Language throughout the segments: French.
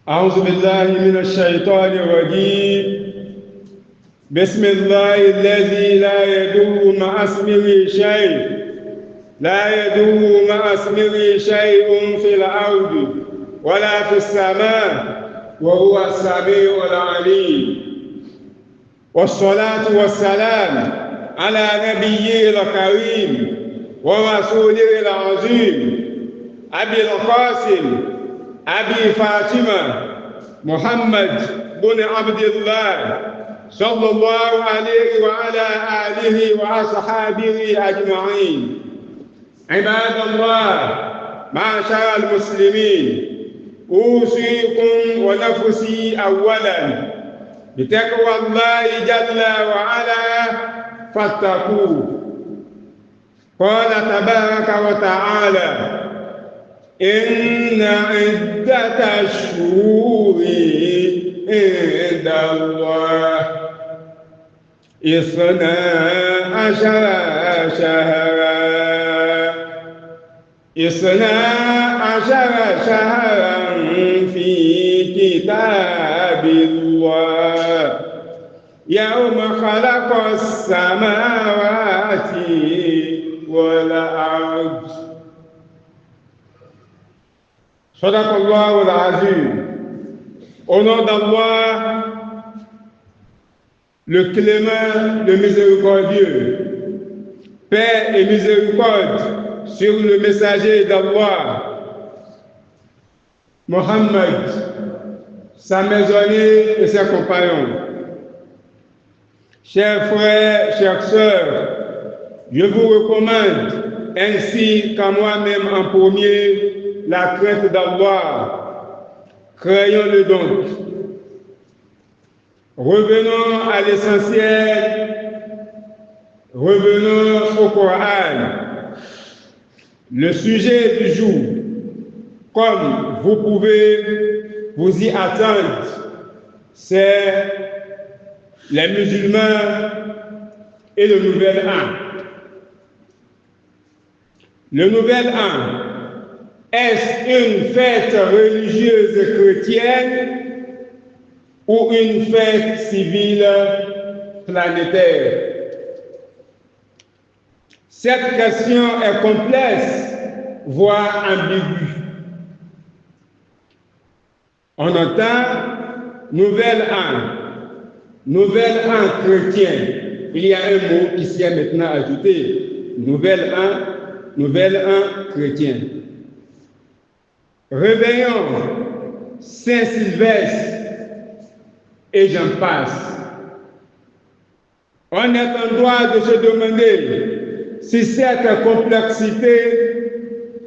أعوذ بالله من الشيطان الرجيم. بسم الله الذي لا يضر مع اسمه شيء في الأرض ولا في السماء وهو السميع العليم. والصلاة والسلام على نبيه الكريم ورسوله العظيم أبي القاسم أبي فاطمة محمد بن عبد الله صلى الله عليه وعلى آله وأصحابه أجمعين. عباد الله، معشر المسلمين، أوصيكم ونفسي أولا بتقوى الله جل وعلا فاتقوه. قال تبارك وتعالى: إن عدة الشهور عند الله 12 شهرا في كتاب الله يوم خلق السماوات والأرض. صدق الله العظيم. Au nom d'Allah, le clément, le miséricordieux, paix et miséricorde sur le messager d'Allah, Mohammed, sa maisonnée et ses compagnons. Chers frères, chères sœurs, je vous recommande, ainsi qu'à moi-même en premier, la crainte d'Allah. Craignons-le donc. Revenons à l'essentiel. Revenons au Coran. Le sujet du jour, comme vous pouvez vous y attendre, c'est les musulmans et le nouvel an. Le nouvel an, est-ce une fête religieuse chrétienne ou une fête civile planétaire? Cette question est complexe, voire ambiguë. On entend nouvel an chrétien. Il y a un mot qui s'y est maintenant ajouté, nouvel an chrétien. Réveillon, Saint-Sylvestre, et j'en passe. On est en droit de se demander si cette complexité,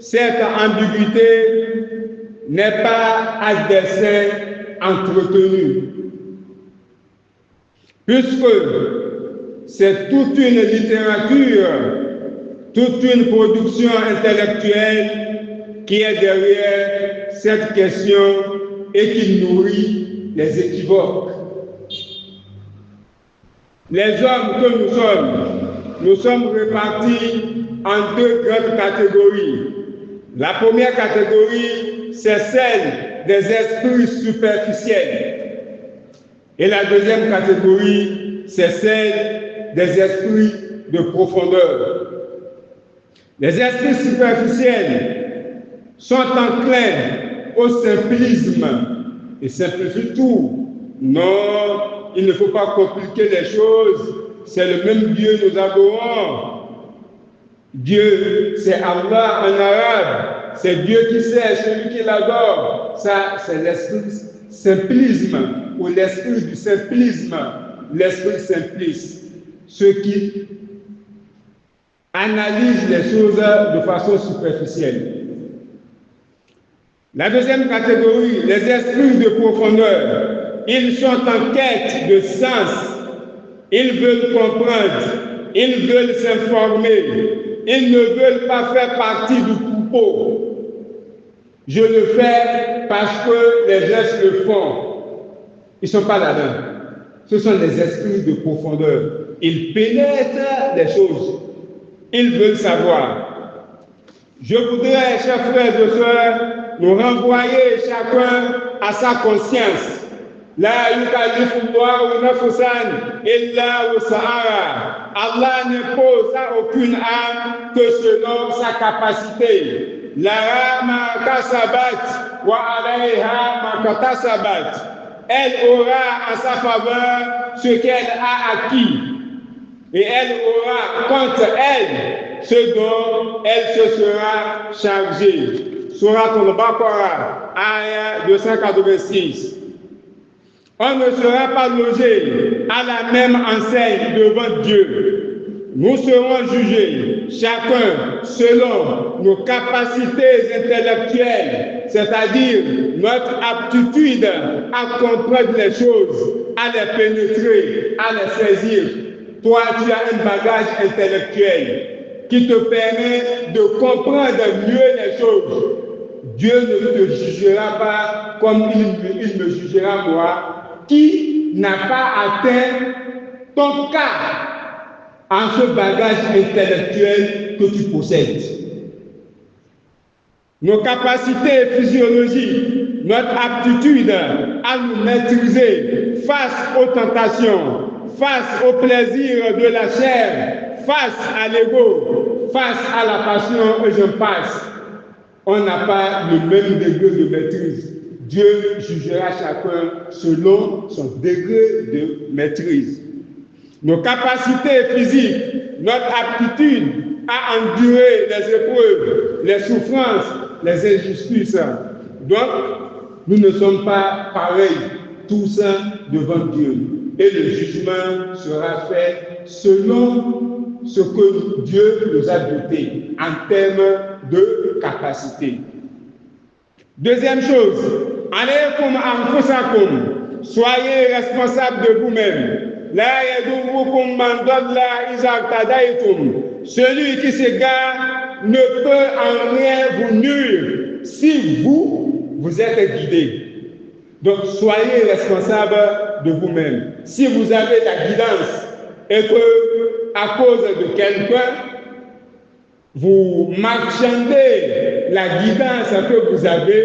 cette ambiguïté n'est pas à dessein entretenue. Puisque c'est toute une littérature, toute une production intellectuelle qui est derrière cette question et qui nourrit les équivoques. Les hommes que nous sommes répartis en deux grandes catégories. La première catégorie, c'est celle des esprits superficiels. Et la deuxième catégorie, c'est celle des esprits de profondeur. Les esprits superficiels sont enclins au simplisme et simplifient tout. Non, il ne faut pas compliquer les choses. C'est le même Dieu que nous adorons. Dieu, c'est Allah en arabe. C'est Dieu qui sait, celui qui l'adore. Ça, c'est l'esprit simplisme ou l'esprit du simplisme, l'esprit simpliste. Ceux qui analysent les choses de façon superficielle. La deuxième catégorie, les esprits de profondeur, ils sont en quête de sens, ils veulent comprendre, ils veulent s'informer, ils ne veulent pas faire partie du troupeau. Je le fais parce que les gestes le font. Ils ne sont pas là-dedans. Ce sont les esprits de profondeur. Ils pénètrent les choses. Ils veulent savoir. Je voudrais, chers frères et sœurs, nous renvoyer chacun à sa conscience. La yukallifullahu nafsan illa wus'aha. Allah n'impose à aucune âme que selon sa capacité. Laha ma kasabat wa alayha ma katasabat. Elle aura en sa faveur ce qu'elle a acquis. Et elle aura contre elle ce dont elle se sera chargée. Surat al-Baqarah, ayah 286. On ne sera pas logé à la même enseigne devant Dieu. Nous serons jugés, chacun selon nos capacités intellectuelles, c'est-à-dire notre aptitude à comprendre les choses, à les pénétrer, à les saisir. Toi, tu as un bagage intellectuel qui te permet de comprendre mieux les choses. Dieu ne te jugera pas comme il me jugera moi, qui n'a pas atteint ton cas en ce bagage intellectuel que tu possèdes. Nos capacités physiologiques, notre aptitude à nous maîtriser face aux tentations, face au plaisir de la chair, face à l'ego, face à la passion, et je passe. On n'a pas le même degré de maîtrise. Dieu jugera chacun selon son degré de maîtrise. Nos capacités physiques, notre aptitude à endurer les épreuves, les souffrances, les injustices. Donc, nous ne sommes pas pareils tous devant Dieu. Et le jugement sera fait selon ce que Dieu nous a doté en termes de capacité. Deuxième chose, alaykum anfusakum, soyez responsables de vous-même. La yadurrukum man dalla iza tadaytum. Celui qui s'égare ne peut en rien vous nuire si vous êtes guidés. Donc soyez responsables de vous-même. Si vous avez la guidance et que à cause de quelqu'un, vous marchandez la guidance que vous avez,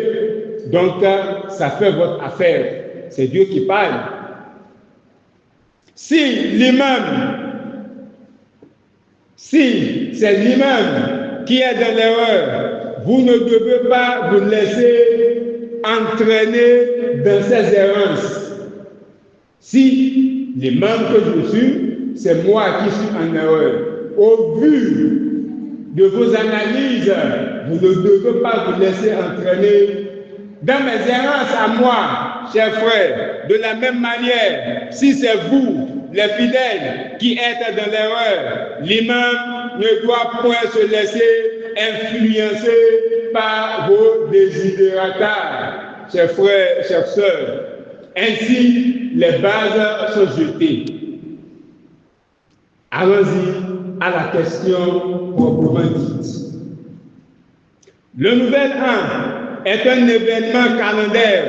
donc ça fait votre affaire. C'est Dieu qui parle. Si c'est l'imam qui est dans l'erreur, vous ne devez pas vous laisser entraîner dans ses errances. Si l'imam que je suis, c'est moi qui suis en erreur. Au vu de vos analyses, vous ne devez pas vous laisser entraîner dans mes errances à moi, chers frères. De la même manière, si c'est vous, les fidèles, qui êtes dans l'erreur, l'imam ne doit point se laisser influencer par vos désidérata, chers frères, chers sœurs. Ainsi, les bases sont jetées. Allons-y à la question proprement dite. Le nouvel an est un événement calendaire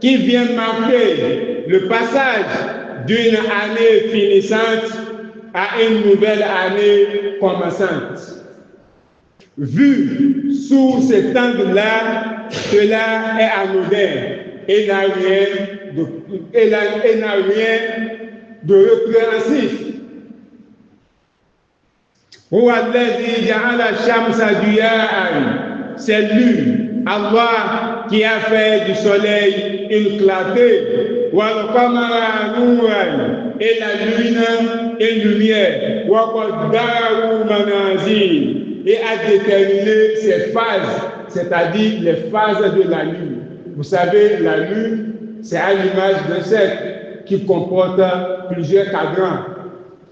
qui vient marquer le passage d'une année finissante à une nouvelle année commençante. Vu sous cet angle-là, cela est anodin et n'a rien de répréhensif. C'est lui, Allah, qui a fait du soleil une clarté, et la lune une lumière, et a déterminé ses phases, c'est-à-dire les phases de la lune. Vous savez, la lune, c'est à l'image d'un cercle qui comporte plusieurs cadrans.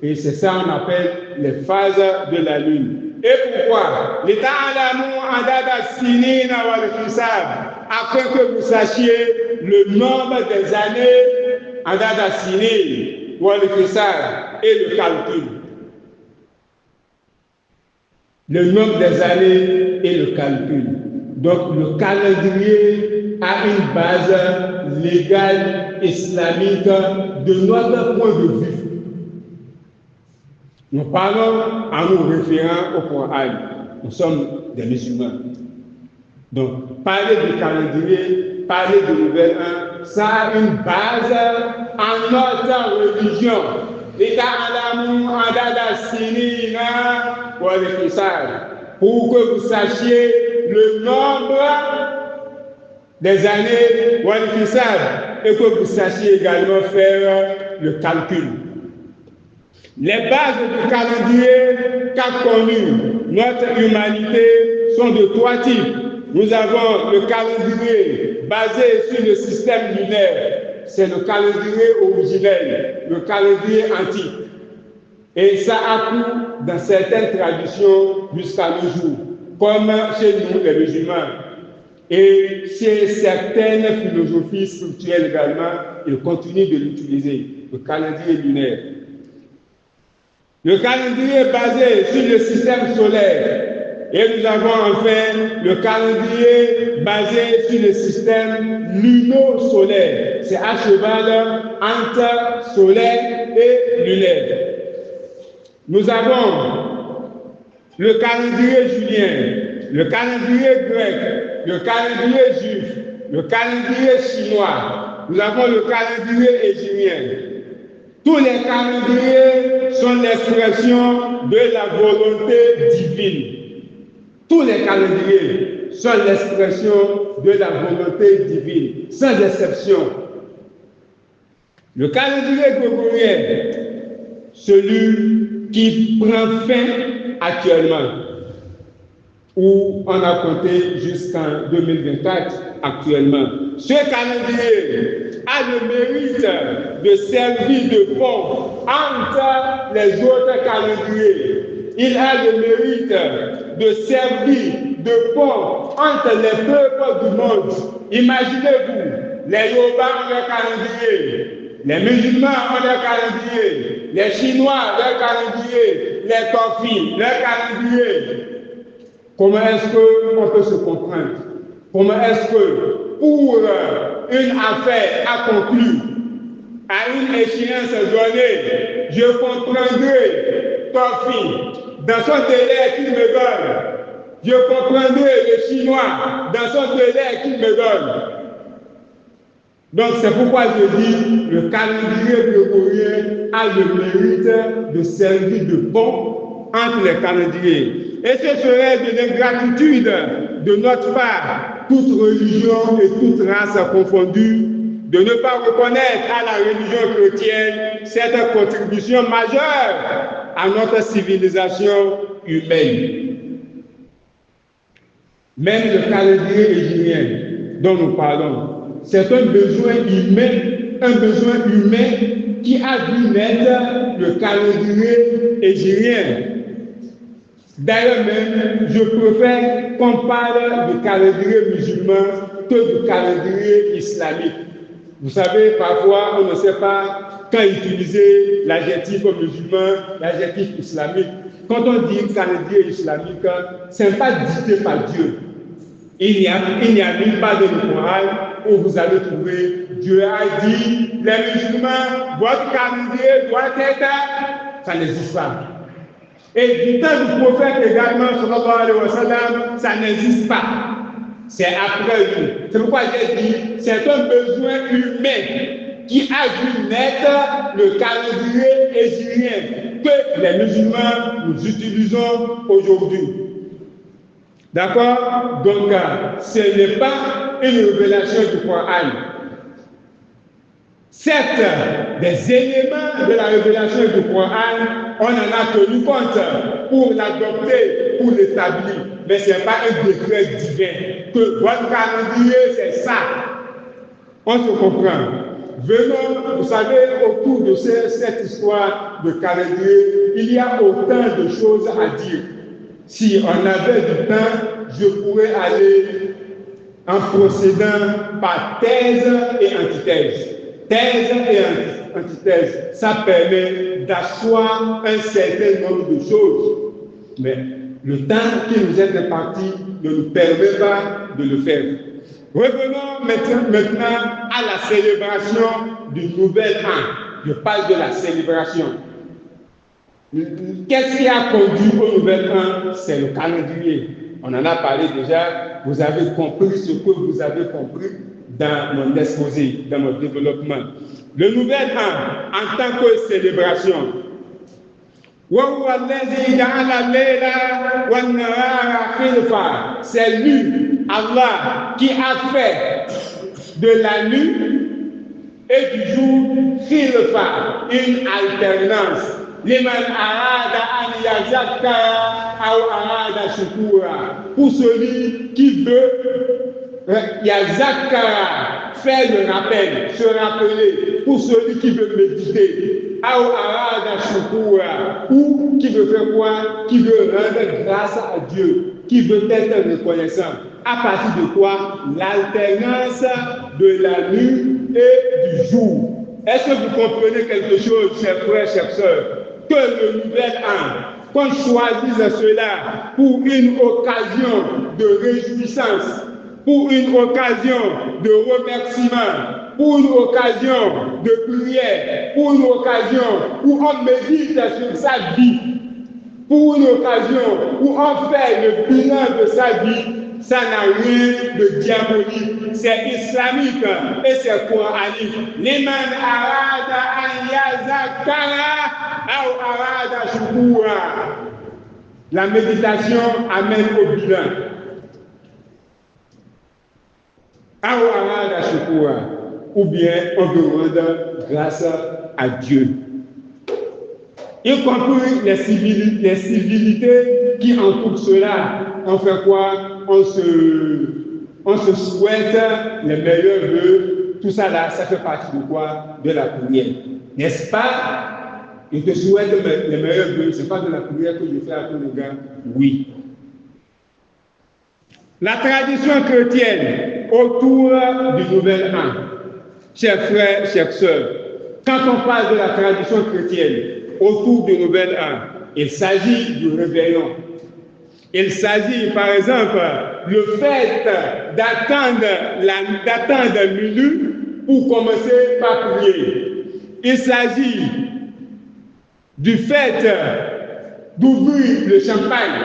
Et c'est ça qu'on appelle les phases de la lune. Et pourquoi? Afin que vous sachiez le nombre des années et le calcul. Le nombre des années et le calcul. Donc le calendrier a une base légale islamique de notre point de vue. Nous parlons en nous référant au Coran. Nous sommes des musulmans. Donc, parler du calendrier, parler de nouvel an, ça a une base en notre religion. Pour que vous sachiez le nombre des années et que vous sachiez également faire le calcul. Les bases du calendrier qu'a connu notre humanité sont de trois types. Nous avons le calendrier basé sur le système lunaire. C'est le calendrier originel, le calendrier antique. Et ça a cours dans certaines traditions jusqu'à nos jours, comme chez nous les musulmans. Et chez certaines philosophies spirituelles également, ils continuent de l'utiliser, le calendrier lunaire. Le calendrier basé sur le système solaire. Et nous avons enfin le calendrier basé sur le système luno-solaire. C'est à cheval entre solaire et lunaire. Nous avons le calendrier julien, le calendrier grec, le calendrier juif, le calendrier chinois. Nous avons le calendrier hégirien. Tous les calendriers sont l'expression de la volonté divine. Tous les calendriers sont l'expression de la volonté divine, sans exception. Le calendrier grégorien, celui qui prend fin actuellement, où on a compté jusqu'en 2024 actuellement. Ce calendrier a le mérite de servir de pont entre les autres calendriers. Il a le mérite de servir de pont entre les peuples du monde. Imaginez-vous, les Yoruba ont leur calendrier, les musulmans ont leur calendrier, les Chinois leur calendrier, les Kofis leur calendrier. Comment est-ce qu'on peut se comprendre? Comment est-ce que pour une affaire accomplie à une échéance donnée, je comprendrai Kofi dans son délai qu'il me donne. Je comprendrai le Chinois dans son délai qu'il me donne. Donc c'est pourquoi je dis le calendrier grégorien a le mérite de servir de pont entre les calendriers. Et ce serait de l'ingratitude de notre part, toute religion et toute race confondue, de ne pas reconnaître à la religion chrétienne cette contribution majeure à notre civilisation humaine. Même le calendrier hégirien dont nous parlons, c'est un besoin humain qui a vu naître le calendrier hégirien. D'ailleurs même, je préfère qu'on parle du calendrier musulman que du calendrier islamique. Vous savez, parfois, on ne sait pas quand utiliser l'adjectif musulman, l'adjectif islamique. Quand on dit calendrier islamique, ce n'est pas dicté par Dieu. Il n'y a nulle part de Coran où vous allez trouver Dieu a dit, les musulmans, votre calendrier doit être, ça n'existe pas. Et du temps du prophète également, sallallahu alayhi wa sallam, ça n'existe pas. C'est après lui. C'est pourquoi j'ai dit, c'est un besoin humain qui a vu naître le calendrier hégirien que les musulmans nous utilisons aujourd'hui. D'accord? Donc, ce n'est pas une révélation du Coran. Certes, des éléments de la révélation du Coran, on en a tenu compte pour l'adopter, pour l'établir, mais ce n'est pas un décret divin. Que votre calendrier, c'est ça. On se comprend. Venons, vous savez, autour de cette histoire de calendrier, il y a autant de choses à dire. Si on avait du temps, je pourrais aller en procédant par thèse et antithèse. Thèse et antithèse, ça permet d'asseoir un certain nombre de choses. Mais le temps qui nous est imparti ne nous permet pas de le faire. Revenons maintenant à la célébration du nouvel an. Je parle de la célébration. Qu'est-ce qui a conduit au nouvel an? C'est le calendrier. On en a parlé déjà. Vous avez compris ce que vous avez compris dans mon exposé, dans mon développement. Le nouvel an, en tant que célébration, c'est lui, Allah, qui a fait de la nuit et du jour khilfa, une alternance. Liman arada an yazakara ou arada shukura. Pour celui qui veut yazakara, faire le rappel, se rappeler. Pour celui qui veut méditer. Ou arada shukura. Ou qui veut faire quoi? Qui veut rendre grâce à Dieu. Qui veut être reconnaissant. À partir de quoi? L'alternance de la nuit et du jour. Est-ce que vous comprenez quelque chose, chers frères, chers sœurs? Que le nouvel an, qu'on choisisse cela pour une occasion de réjouissance, pour une occasion de remerciement, pour une occasion de prière, pour une occasion où on médite sur sa vie, pour une occasion où on fait le bilan de sa vie. Ça n'a rien de diabolique, c'est islamique et c'est coranique. Liman arada an yazakara ou arada shukura. La méditation amène au bilan. Ou arada shukura. Ou bien on demande grâce à Dieu. Y compris les civilités qui entourent cela. On fait quoi? On se souhaite les meilleurs vœux. Tout ça là, ça fait partie de quoi? De la prière. N'est-ce pas? Je te souhaite les meilleurs vœux. Ce n'est pas de la prière que je fais à tous les gars. Oui. La tradition chrétienne autour du nouvel an. Chers frères, chères sœurs, quand on parle de la tradition chrétienne autour du nouvel an, il s'agit du réveillon. Il s'agit, par exemple, le fait d'attendre minuit pour commencer par prier. Il s'agit du fait d'ouvrir le champagne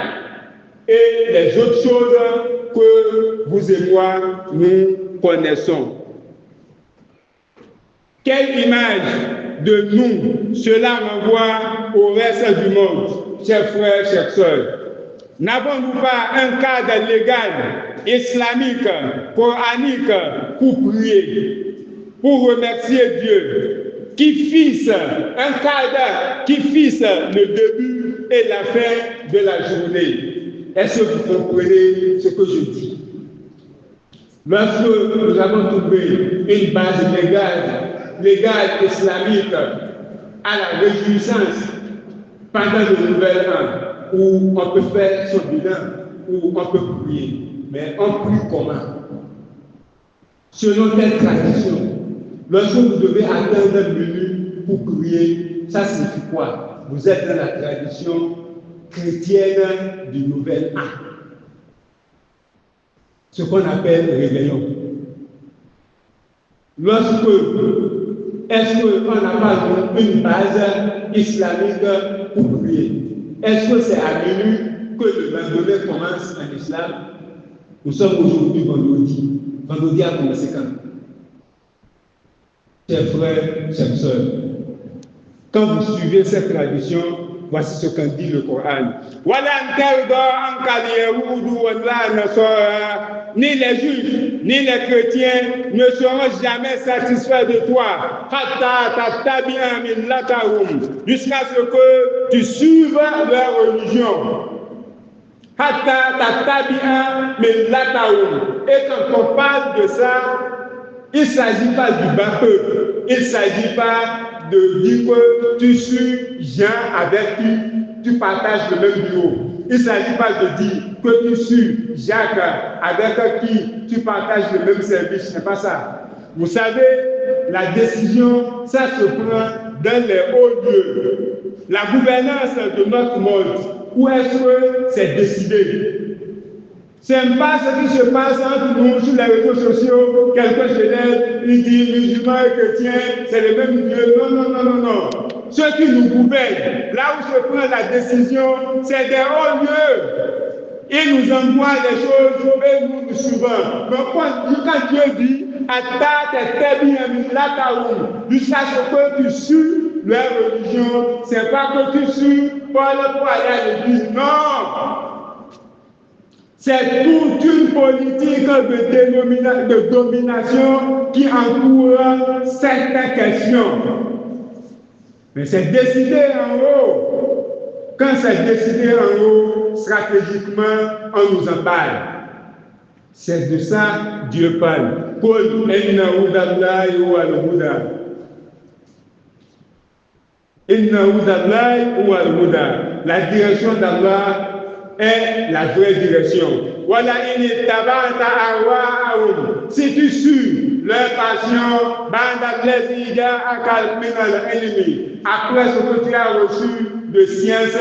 et les autres choses que vous et moi, nous connaissons. Quelle image de nous cela renvoie au reste du monde, chers frères, chers sœurs? N'avons-nous pas un cadre légal, islamique, coranique pour prier, pour remercier Dieu, qui fixe un cadre, qui fixe le début et la fin de la journée? Est-ce que vous comprenez ce que je dis? Lorsque nous avons trouvé une base légale islamique à la réjouissance pendant le nouvel an, où on peut faire son bilan, où on peut prier. Mais on prie comment? Selon quelle tradition? Lorsque vous devez attendre un minute pour prier, ça signifie quoi? Vous êtes dans la tradition chrétienne du nouvel an. Ce qu'on appelle le réveillon. Est-ce qu'on n'a pas une base islamique pour prier? Est-ce que c'est à minuit que le lendemain commence en islam? Nous sommes aujourd'hui vendredi. Vendredi a commencé quand? Chers frères, chers sœurs, quand vous suivez cette tradition, voici ce qu'en dit le Coran. Ni les juifs, ni les chrétiens ne seront jamais satisfaits de toi. Jusqu'à ce que tu suives leur religion. Et quand on parle de ça, il ne s'agit pas du bas peuple. Il ne s'agit pas de dire que tu suis Jean avec qui tu partages le même bureau. Il ne s'agit pas de dire que tu suis Jacques avec qui tu partages le même service. Ce n'est pas ça. Vous savez, la décision, ça se prend dans les hauts lieux. La gouvernance de notre monde, où est-ce que c'est décidé? Ce n'est pas ce qui se passe entre nous sur les réseaux sociaux. Quelqu'un se lève, il dit musulmans et chrétiens, c'est le même Dieu. Non. Ceux qui nous gouvernent, là où se prend la décision, c'est des hauts lieux. Il nous envoie des choses et nous souvent. Mais quand Dieu dit, jusqu'à ce que tu sues leur religion, c'est pas que tu sues pour aller à l'église. Non! C'est toute une politique de domination qui entoure certaines questions. Mais c'est décidé en haut. Quand c'est décidé en haut, stratégiquement, on nous en parle. C'est de ça Dieu parle. La direction d'Allah est la vraie direction. Si tu suis leur passion, après ce que tu as reçu de science,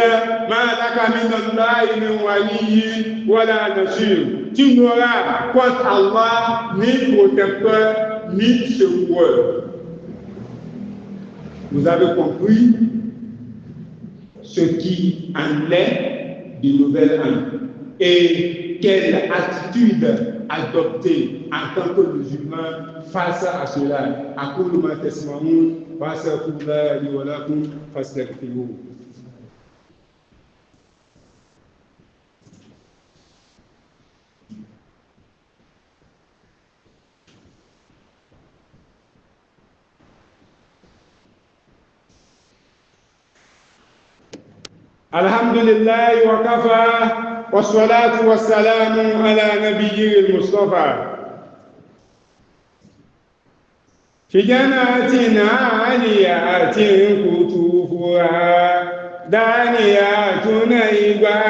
tu n'auras contre Allah ni protecteur ni secoureur. Vous avez compris ce qui en est du nouvel an et quelle attitude adopter en tant que musulman face à cela. أقول ما تسمعون وأستغفر الله لي ولكم فاستغفروه. الحمد لله وكفى والصلاة والسلام على نبيه المصطفى في جنات عاليات قطوفها دانيات نيبا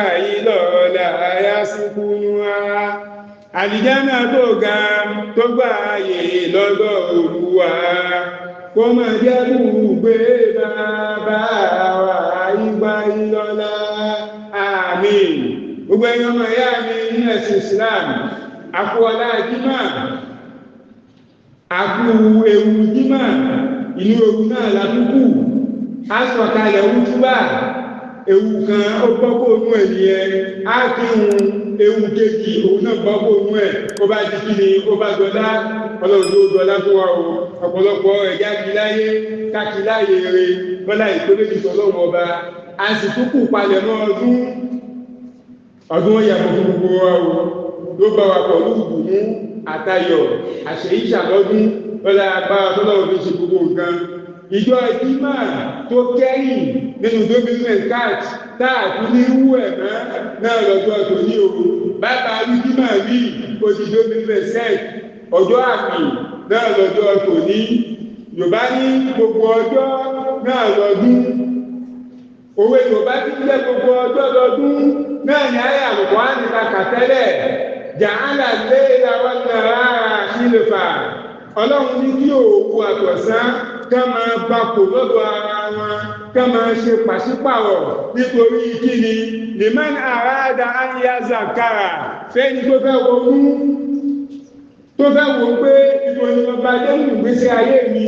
لا يسكنها àlìjáná tó ga tó gbáyé lọ́dọ̀ Olúwa kó má jẹ́ bùgbé bàbá wa ìgbà ìlọ́lá àmín. Gbogbo ẹ̀yin ọmọ ìyá mi ní ẹ̀sìn Islam, àkú ọlá jímà, àkú ewu jímà, inú ogun náà lákúkú, á sọ̀kalẹ̀ wútúbà, ewu kan ó gbọ́kọ̀ onú ẹ̀ nìyẹn, á kí ewu kejì òun náà gbọ́kọ̀ onú ẹ̀, ó bá di kí ni ó bá dọ́lá, ọlọ́run tó dọ́lá fún wa o, ọ̀pọ̀lọpọ̀ ẹ̀já kìláyé, kákìláyé rẹ̀, bọ́lá ìpínlẹ̀ ìtọ́lọ́wọ́ ọba, a sì tún kù palẹ̀ mọ́ ọdún ọ̀yàmọ̀ fún gbogbo wa o, ló bá wa pọ̀ lúgbùmú àtayọ̀ àṣeyíṣà lọ́dún lọ́la agbára tọ́lọ́wọ́ fi ṣe gbogbo nǹkan. Ìjọ ìdímà tó kẹ́yìn nínú dominant cat táàkì ní wú ẹ̀mọ́ náà lọ́jọ́ tó ní òru. Bàbá ìdímà rí odi dominant set ọjọ́ àmì náà lọ́jọ́ tó ní. Yorùbá ní gbogbo ọjọ́ náà lọ́dún. Òwe Yorùbá ti jẹ́ gbogbo ọjọ́ lọ́dún náà ní ayé àlùkò á ní kàkà tẹ́lẹ̀. Jàhálà lé ìyàwó náà sílẹ̀fà. Ọlọ́run ní kí òkú àtọ̀sán ká máa gbapò lọ́dọ̀ ara wọn, ká máa ṣe pàṣípàrọ̀ nítorí kíni liman arada an yazakara fẹ́ni tó fẹ́ wọnú tó fẹ́ wò pé ìròyìn ọba jẹ́ nínú ìgbésí ayé mi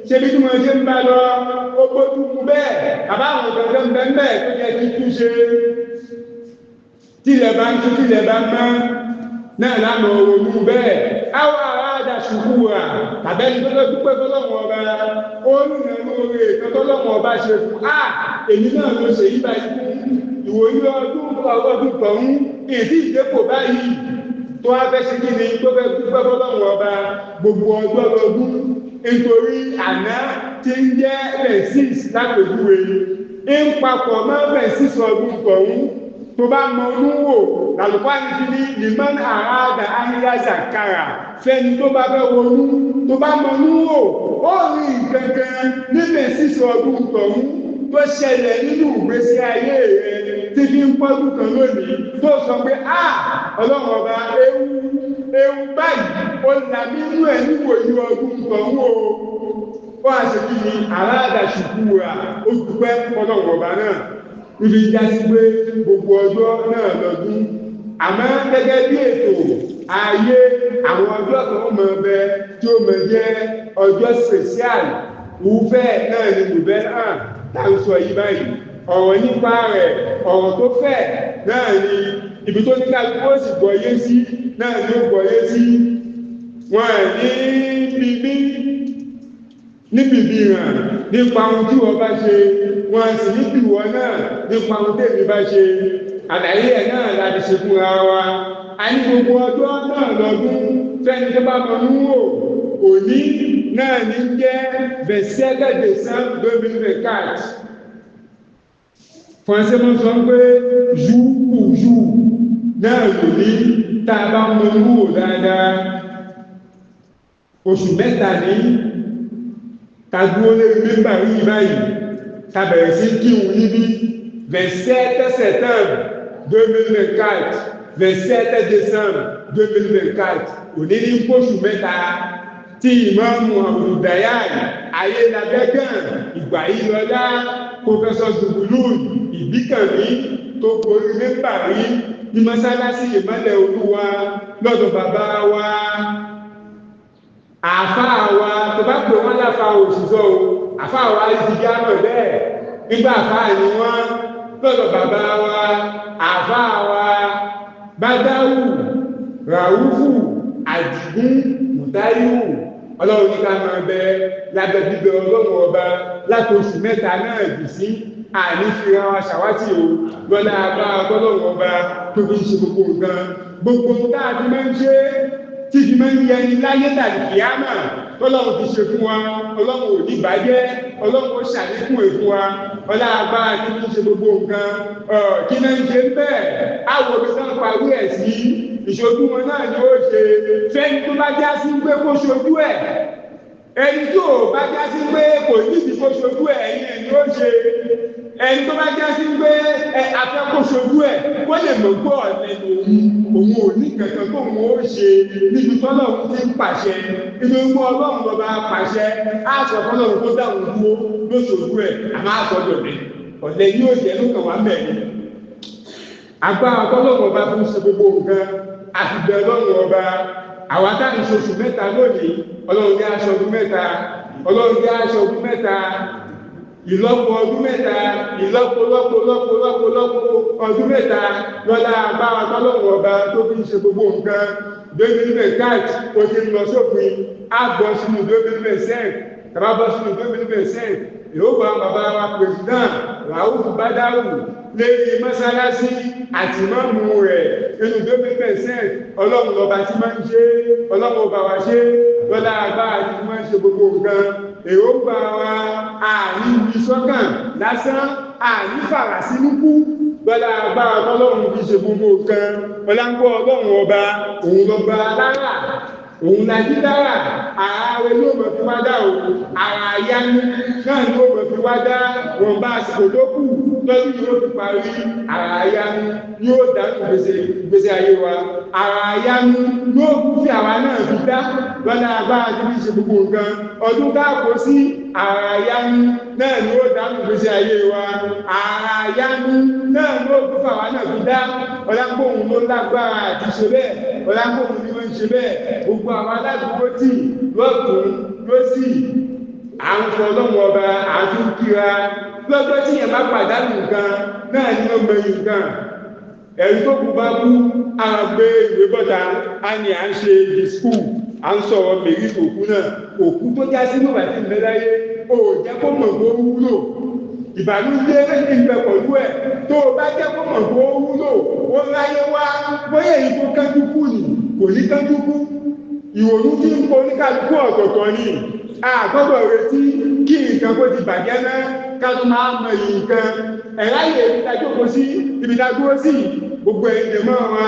ṣe bí tí mo ṣe ń bá lọ ó gbójú mú bẹ́ẹ̀ àbáwọn ọ̀gọ̀gọ̀ ń bẹ́ẹ̀ bẹ́ẹ̀ tó jẹ́ kí tún ṣe tílẹ̀ bá ń tún tílẹ̀ bá ń mọ́ náà lánà òwòrú bẹ́ẹ̀ àwọn aráàdà ṣùkú rà tàbẹ́ni tó lọ́ dúpẹ́ tọ́lọ́mọ ọba ó nìyàn lóore tọ́lọ́mọ ọba ṣe fún èmi náà ló ṣe yí báyìí ìwòyí ọdún tọ̀hún ìdí ìdépò báyìí tó wá fẹ́ ṣe kí ni tó fẹ́ dúpẹ́ tọ́lọ́mọ ọba gbogbo ọjọ́ lọ́dún nítorí àná tí ń jẹ́ rẹ̀sís lápèjúwe ń papọ̀ mọ́ rẹ̀sís ọdún tọ̀hún tó bá mọ olúwò lálùpá ní ti ní liman àràdà ayélujára kára fẹ́ni tó bá fẹ́ wọnú tó bá mọ olúwò ó rí gangan níbẹ̀ sísọ ọdún tọ̀hún tó ṣẹlẹ̀ nínú ìgbésí ayé rẹ̀ tí fi ń pọ́dún kan lónìí tó sọ pé ọlọ́run ọba ewu báyìí ó là nínú ẹ̀ níwòyí ọdún tọ̀hún o ó àṣekí ni àràdà ṣùkú rà ó dúpẹ́ ọlọ́run ọba náà ibi jásí pé gbogbo ọjọ́ náà lọ́dún àmọ́ gẹ́gẹ́ bí ètò ayé àwọn ọjọ́ kan mọ̀ bẹ tí ó mọ̀ jẹ́ ọjọ́ special wúfẹ́ náà ni lùbẹ́ hàn tá ń sọ yìí báyìí ọ̀rọ̀ nípa rẹ̀ ọ̀rọ̀ tó fẹ̀ náà ni ibi tó ní kálukú ó sì gbọ́yé sí náà ni ó gbọ́yé sí. Wọ́n ní bìbí hàn nípa ohun tí wọ́n bá ṣe, wọ́n sì ní bìwọ́ náà nípa ohun tèmi bá ṣe. Àlàyé ẹ̀ náà láti ṣe fúnra wa. A ní gbogbo ọjọ́ náà lọ́dún fẹ́ni tó bá mọ̀ ń wò. Òní náà ní jẹ́ 27 décembre 2024. Français mọ́ sọ pé jour pour jour náà lòní tá a bá mọ̀ ń wò dáadáa. Oṣù mẹ́ta ní tàdúró lé mẹ́mbà yìí báyìí tàbẹ̀rẹ̀ sí kírun níbí 27 septembre 2024 27 décembre 2024 òní ní kóṣù mẹ́ta tí ìmáàmù Abdul-Dayan Ayélabẹ́gàn Ìgbàyílọ́lá Professor Zubulun Ìbíkànmí tó gorí mẹ́mbà rí ní mọ́sálásí Ìmọ́lẹ̀ Olúwa lọ́dọ̀ bàbá wa àfáà wa tó bá pè wọ́n láfa òṣìṣọ́ o àfáà wa ìdíjà náà bẹ́ẹ̀ nígbà àfáà ni wọ́n lọ́dọ̀ bàbá wa àfáà wa Bádáwù Ràúfù Àdìgún Mùtáíwù ọlọ́run ní ká máa bẹ lábẹ́ bíbẹ ọlọ́run ọba láti oṣù mẹ́ta náà dì sí àní fira wa ṣàwátì o lọ́lá agbára ọlọ́run ọba tó fi ń ṣe gbogbo nǹkan gbogbo tá a ti máa ń ṣe tí fi máa ń yẹ ní láyé tàbí kìámà tọ́lọ́run ti ṣe fún wa ọlọ́run ò ní bàjẹ́ ọlọ́run ó ṣàlékún ẹ̀ fún wa ọlá agbára tí ń ṣe gbogbo nǹkan kí náà ń ṣe ń bẹ́ẹ̀ àwọn òbí náà parí ẹ̀ sí ìṣojú wọn náà ni ó ṣe fẹ́ni tó bá já sí pé kó ṣojú ẹ̀ ẹni tó bá já sí pé kò níbi kó ṣojú ẹ̀ ẹ̀yìn ẹ̀ ni ó ṣe ẹni tó bá já sí pé afẹ́ kó ṣojú ẹ̀ kó lè mọ̀ gbọ́ ọ̀lẹ́nu òun ò ní kankan tó òun ó ṣe níbi tọ́lọ́run ti ń pàṣẹ inú inú ọlọ́run lọ́ba pàṣẹ àṣọ tọ́lọ́run tó dáhùn dúró lóṣooṣù ẹ̀ àmọ́ àṣọjọ́ rẹ̀ ọ̀lẹ́ yóò jẹ́ ló kàn wá mẹ́rin agbára tọ́lọ́run ọba fún ṣe gbogbo nǹkan àtìgbẹ́ ọlọ́run ọba àwọn atáàrí ṣoṣù mẹ́ta lónìí ọlọ́run jẹ́ aṣọ ọdún mẹ́ta ọlọ́run jẹ́ aṣọ ọdún mẹ́ta ìlọ́po ọdún mẹ́ta ìlọ́po ọdún mẹ́ta lọ́lá agbára tọ́lọ́run ọba tó fi ṣe gbogbo nǹkan 2024 ó ti ń lọ sópin á bọ́ sínú 2025 tàbá bọ́ sínú 2025 ìhókò àwọn bàbá wa president Ràúfù Bádáwù lérí mọ́sálásí àti mọ́mù rẹ̀ inú 2025 ọlọ́run lọ́ba tí máa ń ṣe ọlọ́run ọba wa ṣe lọ́lá agbára tí máa ń ṣe gbogbo nǹkan èròǹgbà wa àní ibi sọ́kàn lásán àní fàrà sínú kú lọ́lá agbára tọ́lọ́run fi ṣe gbogbo nǹkan ọláńgbọ́ ọlọ́run ọba òun lọ́ba lára òun lajú dára ààrẹ ló mọ̀ fi wá dá o ara ayánu náà ló mọ̀ fi wá dá wọn bá àsìkò tó kù lọ́dún yóò fi parí ara ayánu yóò dánú gbèsè ayé wa ara ayánu yóò fi àwa náà fi dá lọ́dún agbára tí fi ṣe gbogbo nǹkan ọdún káàkó sí ara ayánu náà ni ó dánú gbèsè ayé wa ara ayánu náà ló fi àwa náà fi dá ọlágbóhùn ló lágbára àti ṣe bẹ́ẹ̀ ọlágbóhùn ni wọ́n ń ṣe bẹ́ẹ̀ gbogbo àwọn aládùúgbò tí lọ́tún lọ́sì à ń fọ ọlọ́run ọba à ń tún kíra lọ́jọ́ tí yẹn bá pàdánù nǹkan náà ní ó mẹ́yìn nǹkan ẹ̀rí tó kù bá kú ara gbé ìwé bọ́ta á ní à ń ṣe di skul à ń sọ̀rọ̀ mèrí òkú náà òkú tó já sí nígbà tí ìmẹ́lẹ́ láyé ó jẹ́ kó mọ̀ tó wúlò ìbànújẹ́ ìgbẹ́ pẹ̀lú ẹ̀ tó bá jẹ́ kó mọ̀ tó wúlò ó láyé wá bóyá èyí tó kánjú kú ni kò ní kánjú kú ìwòrú tí ń kó oníkàlùkù ọ̀tọ̀ọ̀tọ̀ ní àgbọ́dọ̀ retí kí nǹkan kó ti bàjẹ́ náà ká tó máa mọ èyí nǹkan ẹ̀ráyè ìdájókòó sí ibi dágbó sí gbogbo ẹ̀yẹ mọ́ wa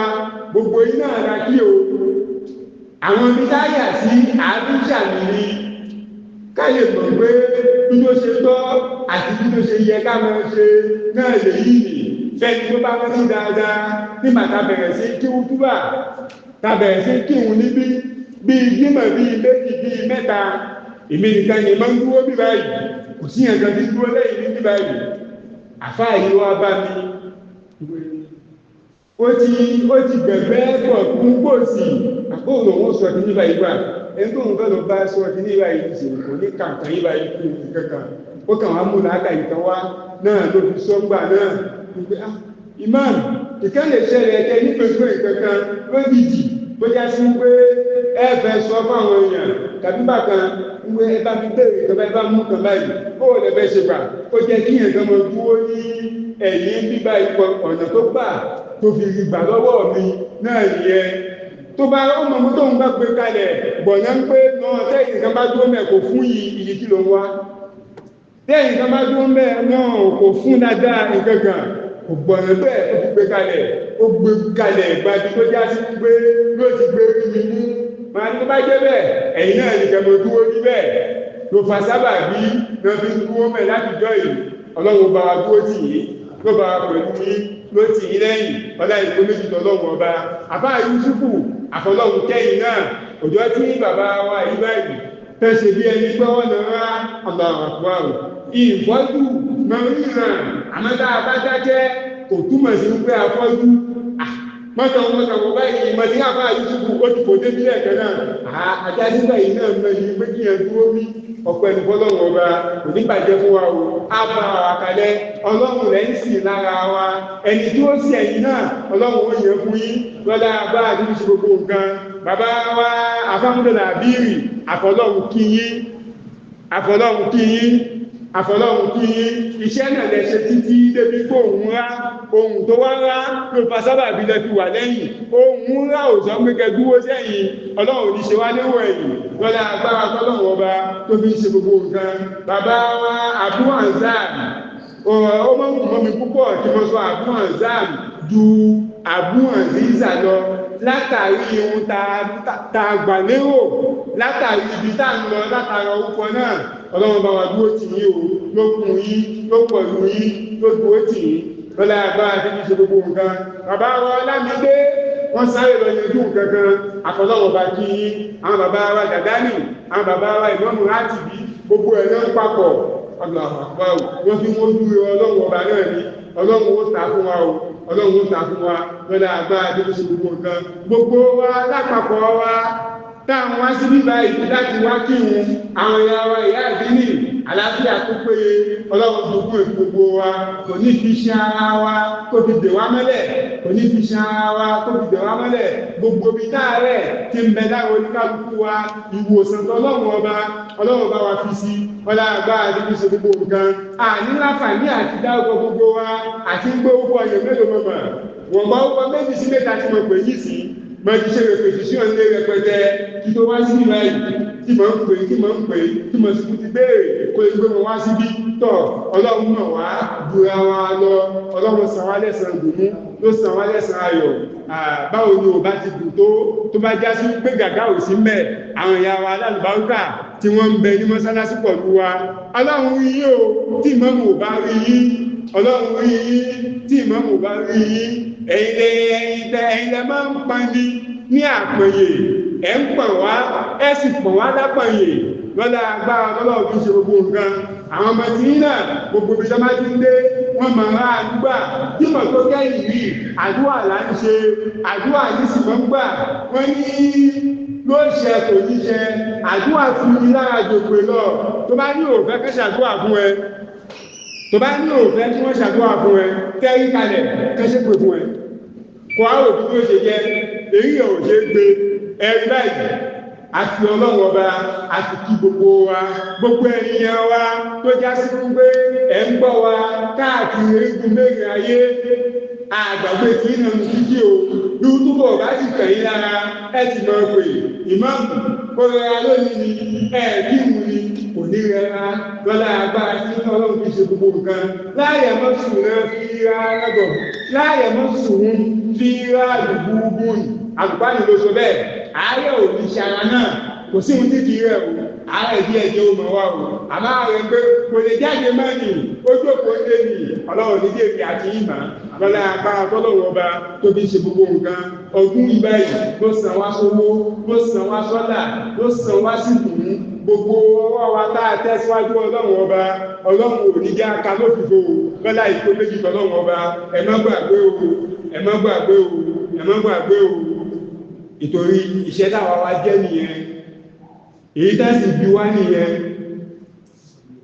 gbogbo iná ara kí o àwọn ibi táyà sí àádúṣàmì ni káyè mọ̀ pé bí ló ṣe tọ́ àti bí ló ṣe yẹ ká máa ṣe náà lè yí ni fẹ́ni tó bá wọ́n sí dáadáa nígbà tá bẹ̀rẹ̀ sí kíwú túbà tá bẹ̀rẹ̀ sí kíwú níbí bíi jímọ̀ bíi méjì bíi mẹ́ta èmi nìkan ni máa ń dúró bí báyìí kò sí ẹ̀kan tí dúró lẹ́yìn ní báyìí àfáà yìí wá bá mi ó ti bẹ̀bẹ̀ pọ̀ fún gbòòsì àkóòrò wọn sọ ti níbà yìí bá ẹni tó ń fẹ́ lọ bá sọ ti níbà yìí sì kò ní kàǹkàn yìí báyìí fún ìlú kankan ó kàn wá mú làákà ìtàn wá náà ló fi sọ́ngbà náà wípé imam ìkan lè ṣẹlẹ̀ ẹ̀kẹ́ ní gbogbo ìkankan lójijì tó já sí pé ẹ fẹ́ sọ fáwọn èèyàn tàbí bàkan ìwé ẹ bá fi béèrè ìjọba ẹ bá mú kan báyìí ó lè fẹ́ ṣe gbà ó jẹ́ kí èèyàn kan mọ dúró ní ẹ̀yìn bíbá ipò ọ̀nà tó gbà tó fi gbà lọ́wọ́ mi náà nìyẹn tó bá ọmọ mọ́tò ń bá gbé kalẹ̀ gbọ̀nà ń pé náà tẹ́yìn kan bá dúró mẹ́ kò fún iye kí ló ń wá tẹ́yìn kan bá dúró mẹ́ náà kò fún dáadáa nǹkankan kò gbọ̀nà bẹ́ẹ̀ ó fi gbé kalẹ̀ gbàdí tó já sí pé ló ti gbé iye mú máa ní tó bá jẹ́ bẹ́ẹ̀ ẹ̀yìn náà nìkan mọ̀ dúró ní bẹ́ẹ̀ ló fa sábà bí náà fi ń dúró mẹ́ láti jọ yìí ọlọ́run bá wa dúró tì yìí ló bá wa pẹ̀lú yìí ló tì yìí lẹ́yìn ọlá ìkó méjì tọ́lọ́run ọba àbá Yúsúfù àfọlọ́run kẹ́yìn náà òjò tí bàbá wa yìí báyìí tẹ́sẹ̀ bí ẹni pé wọ́n lọ rá Allahu Akbar ìfọ́jú mẹ́rìnrán àmọ́tá abájájẹ́ kò túmọ̀ sí wípé afọ́jú mọ́tàwọ́ báyìí mọ̀tí àbá Yúsúfù ó ti kò dé bí ẹ̀kẹ́ náà àjásígbà yìí náà mẹ́rin pé kí ẹ dúró rí ọ̀pọ̀ ẹni fọ́lọ́run ọba kò ní bàjẹ́ fún wa o á bá wa kalẹ̀ ọlọ́run rẹ̀ ń sì lára wa ẹni tí ó sì ẹ̀yìn náà ọlọ́run ó yẹ fún yín lọ́dá bá àdúgbò ṣe gbogbo nǹkan bàbá wa afámúdọ̀là bírì àfọlọ́run kí yín iṣẹ́ náà lẹ́ṣẹ́ títí débi pé ohun tó wá rá ló fa sábà bí lẹ́fi wà lẹ́yìn ohun rá ò sọ pé kẹdúwó sẹ́yìn ọlọ́run ní ṣe wá léwọ̀ ẹ̀yìn lọ́dá agbára tọ́lọ́run ọba tó fi ṣe gbogbo nǹkan bàbá wa Abu Hanzam ó mọ́ mọ́ mi púpọ̀ tí mo sọ Abu Hanzam ju Abu Hanziza lọ látàrí ohun ta gbà lérò látàrí ibi tá ń lọ látàrí orúkọ náà ọlọ́run bá wa dúró tì yín o ló kún yín ló pọ̀lú yín ló dúró tì yín lọ́lá agbára tí kì í ṣe gbogbo nǹkan bàbá wa Lámídé wọ́n sáré lọ yanjú kankan àfọlọ́wọ́ bá kí yín àwọn bàbá wa Gàdánì àwọn bàbá wa Ìmámù Rátìbí gbogbo ẹ̀ náà papọ̀ wọ́n fi wọ́n dúró ọlọ́run ọba náà ní ọlọ́run ó ta fún wa o ọlọ́run ó ta fún wa lọ́lá agbára tí kì í ṣe gbogbo nǹkan gbogbo wa lápapọ̀ wa táwọn wá sí bíbá ìlú láti wá kírun àwọn ìyá wa ìyá àdínì àlàáfíà tó péye ọlọ́run tó kún èkó gbogbo wa kò ní fi ṣe ara wa tó fi dè wá mọ́lẹ̀ kò ní fi ṣe ara wa tó fi dè wá mọ́lẹ̀ gbogbo bí táàrẹ̀ tí ń bẹ láwọn oníkálukú wa ìwòsàn tọ́lọ́run ọba ọlọ́run bá wa fi sí ọlá agbára tí kì í ṣe gbogbo nǹkan àní láǹfààní àti dáwọ́ gbogbo wa àti gbé owó ọyàn mélòó mọ́mọ́ wọ́n bá owó méjì sí mẹ́ta tí mo pè yìí sí máa ti ṣe repetition lé rẹpẹtẹ kí tó wá sí ìlà yìí tí mo ń pè tí mo sì ti béèrè kó lè gbé wọn wá síbí tọ̀ ọlọ́run náà wá dúra wa lọ ọlọ́run san wá lẹ́san dùnú ló san wá lẹ́san ayọ̀ báwo ni ò bá ti dùn tó bá já sí pé gàgá ò sí mẹ́ àwọn ìyá wa alálùbáríkà tí wọ́n ń bẹ ní mọ́sálásí pọ̀lú wa ọlọ́run rí yín o tí ìmáàmù ò bá rí yín ọlọ́run rí yín tí ìmáàmù ò bá rí yín ẹ̀yin lẹ máa ń pani ní àpẹyè ẹ̀ ń pọ̀ wá ẹ̀ sì pọ̀ wá lápẹyè lọ́lá agbára lọ́lọ́ fi ṣe gbogbo nǹkan àwọn ọmọ tí náà gbogbo bí sọ máa ti ń dé wọ́n máa rá àdúgbà tí mọ̀ tó kẹ́yìn rí àdúrà là ń ṣe àdúrà yìí sì mọ́ ń gbà wọ́n ní ló ṣe kò ní ṣe àdúrà fún mi lára jòpè lọ tó bá ní òfẹ́ kẹ́ ṣàdúrà fún ẹ tó bá ní òfẹ́ tí wọ́n ṣàdúrà fún ẹ tẹ́rí kalẹ̀ kẹ́ṣẹ́ pè fún ẹ kò áwò tí ó ṣe jẹ́ èyí ò ṣe gbé ẹ̀rí báyìí àti ọlọ́run ọba àti kí gbogbo wa gbogbo ènìyàn wa tó já sí fún pé ẹ̀ ń gbọ́ wa káàkiri erékùn mẹ́rin ayé àgbàgbé tí ń nànú kíkí o bí ó túbọ̀ bá ti tẹ̀yìn lára ẹ ti mọ̀ pé ìmáàmù kó rẹra lónìí ni kí mú ni kò ní rẹra lọ́lá agbára tí ọlọ́run fi ṣe gbogbo nǹkan láàyè mọ́sùn rẹ fi ra lọ́gọ̀ láàyè mọ́sùn fi ra ìbúgbù àgbáyé ló sọ bẹ́ẹ̀ ààrẹ ò ní ṣe ara náà kò sí ohun títí rẹ̀ o ààrẹ bí ẹjẹ́ ó mọ̀ wá o àmọ́ ààrẹ pé kò lè jáde mọ́nì ojú òpó lé ní ọlọ́run ní dèbí àti ìmọ̀ lọ́lá agbára tọ́lọ́run ọba tó fi ṣe gbogbo nǹkan ọdún ìbáyìí ló san wá sówó ló san wá sọ́là ló san wá sí ìdùnnú gbogbo ọwọ́ wa tá a tẹ́síwájú ọlọ́run ọba ọlọ́run ò ní já ká lófìfo lọ́lá ìkó méjì tọ́lọ́run ọba ẹ má gbàgbé o ẹ má gbàgbé o ẹ má gbàgbé o ìtorí iṣẹ́ táwa wá jẹ́ nìyẹn èyí tẹ́sì bí wá nìyẹn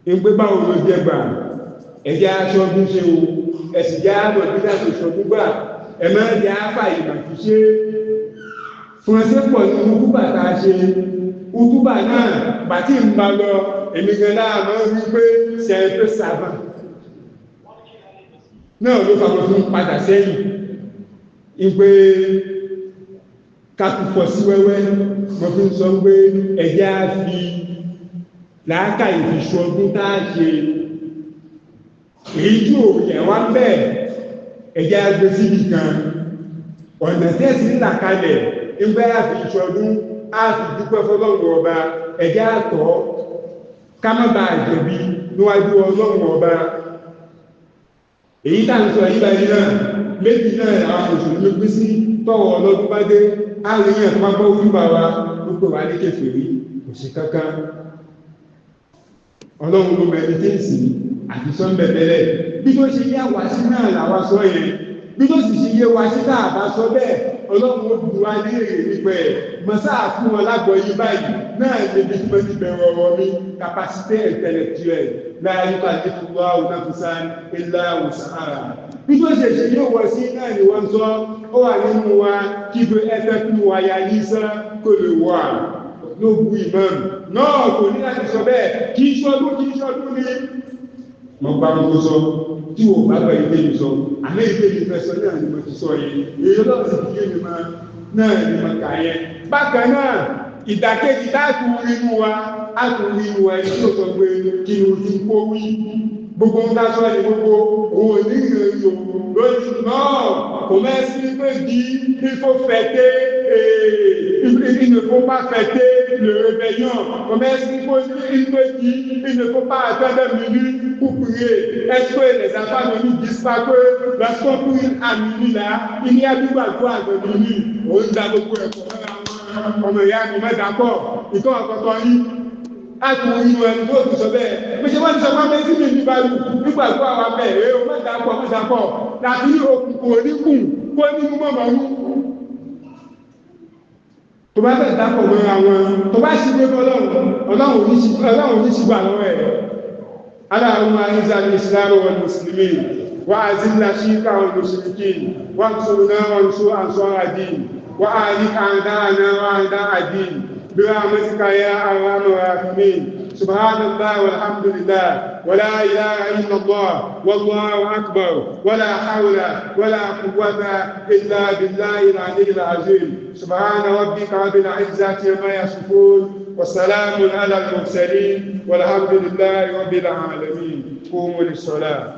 ń pé báwo ló jẹ gbà ẹjẹ́ aṣọ́dún ṣe o ẹ̀sì jẹ́ àbọ̀ dídá tó ṣọdún gbà ẹ̀mọ́ ẹ̀dẹ̀ àfà ìmọ̀kíṣe fúnṣẹ́ pọ̀ ní ukúbà tá a ṣe ukúbà náà bàtí ń bá lọ èmi gan láàmú wípé sẹ́ẹ̀tọ́ sábà náà ló fà mọ́ fún padà sẹ́yìn ìpè kakùfọ̀ sí wẹ́wẹ́ mo fi ń sọ pé ẹ̀jẹ̀ á fi làákà ìfìṣù ọdún tá a ṣe èyí tí ò yẹ wá bẹ́ẹ̀ ẹ̀jẹ̀ á gbé síbi kan ọ̀nà tẹ́sí ńlá kalẹ̀ ńgbẹ́ àfìṣù ọdún á fi dúpẹ́ fọlọ́run ọba ẹ̀jẹ̀ á tọ́ ká má bàa jẹ̀bi níwájú ọlọ́run ọba èyí tá à ń sọ yìí báyìí náà méjì náà àwọn mùsùlùmí pín sí tọ́wọ́ ọlọ́dún bá dé àárín ẹ̀fọn bá ojú bá wa gbogbo wa ní kèfèrí kò sí kankan ọlọ́run ló mẹ́rin tí ń sìn àti sọ́ńbẹ̀ tẹ́lẹ̀ bí tó ṣe yé àwa sí náà làwa sọ yẹn bí tó sì ṣe yé wa sí tá a bá sọ bẹ́ẹ̀ ọlọ́run ó dùn wá ní èrè nípa ẹ̀ mọ̀sá fún wọn lágbọ̀ yìí báyìí náà lè bí tí wọ́n ti bẹ̀rẹ̀ ọ̀rọ̀ mi capacité intellectuelle láàyè pàdé fún wa òun náà fún sáà ńlá òsàárà bí tó ṣe ṣe yóò wọ sí náà ni wọ́n sọ ó wà nínú wa kí bí ẹgbẹ́ fún wa ya ní sán kò lè wà ló bu ìmọ̀ràn náà kò ní láti sọ bẹ́ẹ̀ kí ṣọdún ní mọ̀ bá wọn sọ tí wọ́n bá bá ilé mi sọ àmẹ́ ilé mi fẹ́ sọ náà ni mo ti sọ yìí èyí lọ́wọ́ sì fi mi máa náà ni mo kà yẹn bákan náà ìdàkejì láti nínú wa ẹni tí ó sọ pé kí ni o ti kó wí gbogbo ń dá sọ ní gbogbo òun ní ìrìn òun lórí náà kò mẹ́sí pé di ifo fẹ́tẹ́ il ne faut pas fêter le réveillon kò mẹ́sí pé di il ne faut pas attendre minuit pour prier est-ce que les enfants ne nous disent pas que lorsqu'on prie à minuit là il y a du balcon à minuit òun dá gbogbo ẹ̀kọ́ ọmọ ìyá mi mẹ́ta pọ̀ ìtọ́ ọ̀kọ̀ọ̀kan yìí àtùn inú ẹni tó ti sọ bẹ́ẹ̀ pèsè wọ́n ti sọ pé méjì mi ní báyìí nígbàgbọ́ àwọn abẹ́rẹ́ o mẹ́ta pọ̀ láti ní òkùnkùn oníkùn kó ní mú mọ́mọ́ mú tó bá bẹ̀rẹ̀ dápọ̀ mọ́ àwọn tó bá sì gbé ọlọ́run ní ṣùgbà lọ́wọ́ ẹ̀ aláàrùn àìsà ní ìsìláàrù wọn mùsùlùmí wà á sí ńlá sí káwọn mùsùlùmí wà ń sọ náà wọn sọ àǹsọ́ àdín wà á ní àǹdáàná wà àǹdá àdín برحمتك يا ارحم الراحمين سبحان الله والحمد لله ولا اله الا الله والله اكبر ولا حول ولا قوه الا بالله العلي العظيم سبحان ربك رب العزه عما يصفون وسلام على المرسلين والحمد لله رب العالمين قوموا للصلاه